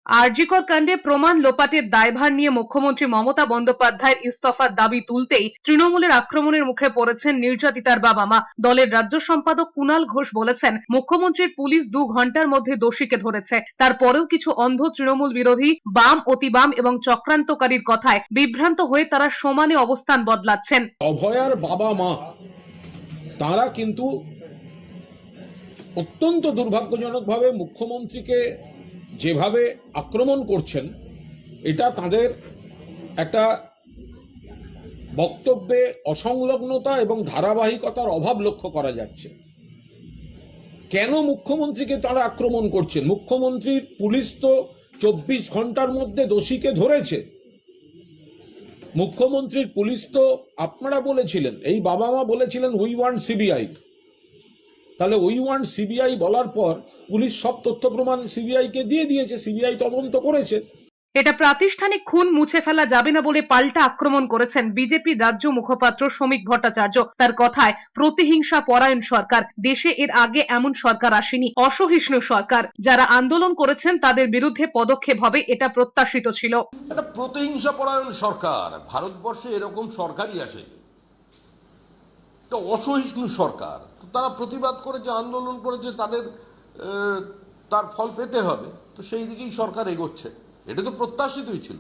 আরজি কর কাণ্ডে প্রমাণ লোপাটের দায়ভার নিয়ে মুখ্যমন্ত্রী মমতা বন্দ্যোপাধ্যায়ের ইস্তফার দাবি তুলতেই তৃণমূলের আক্রমণের মুখে পড়েছেন নির্যাতিতার বাবা মা। দলের রাজ্য সম্পাদক কুণাল ঘোষ বলেছেন, মুখ্যমন্ত্রীর পুলিশ 2 ঘন্টার মধ্যে দোষীকে ধরেছে, তারপরেও কিছু অন্ধ তৃণমূল বিরোধী বাম, অতিবাম এবং চক্রান্তকারীর কথায় বিভ্রান্ত হয়ে তারা সমানে অবস্থান বদলাচ্ছেন। অভয়ার বাবা মা তারা কিন্তু অত্যন্ত দুর্ভাগ্যজনকভাবে মুখ্যমন্ত্রীকে যেভাবে আক্রমণ করছেন, এটা তাদের একটা বক্তব্যে অসংলগ্নতা এবং ধারাবাহিকতার অভাব লক্ষ্য করা যাচ্ছে। কেন মুখ্যমন্ত্রীকে তারা আক্রমণ করছেন? মুখ্যমন্ত্রীর পুলিশ তো 24 ঘন্টার মধ্যে দোষীকে ধরেছে। মুখ্যমন্ত্রীর পুলিশ তো আপনারা বলেছিলেন, এই বাবা মা বলেছিলেন উই ওয়ান্ট সিবিআই। তাহলে উই ওয়ান্ট সিবিআই বলার পর পুলিশ সব তথ্য প্রমাণ সিবিআই কে দিয়ে দিয়েছে, সিবিআই তদন্ত করেছে। এটা প্রাতিষ্ঠানিক খুন মুছে ফেলা যাবে না বলে পাল্টা আক্রমণ করেছেন বিজেপির রাজ্য মুখপাত্র শ্রমিক ভট্টাচার্য। তার কথায়, প্রতিহিংসা পরায়ণ সরকার, দেশে এর আগে এমন সরকার আসেনি, অসহিষ্ণু সরকার। যারা আন্দোলন করেছেন তাদের বিরুদ্ধে পদক্ষেপ হবে, এটা প্রত্যাশিত ছিল। এটা প্রতিহিংসা পরায়ণ সরকার, ভারতবর্ষে এরকম সরকারই আসে, এটা অসহিষ্ণু সরকার। তারা প্রতিবাদ করেছে, আন্দোলন করেছে, তার ফল পেতে হবে, তো সেই দিকেই সরকার এগোচ্ছে, এটা তো প্রত্যাশিতই ছিল।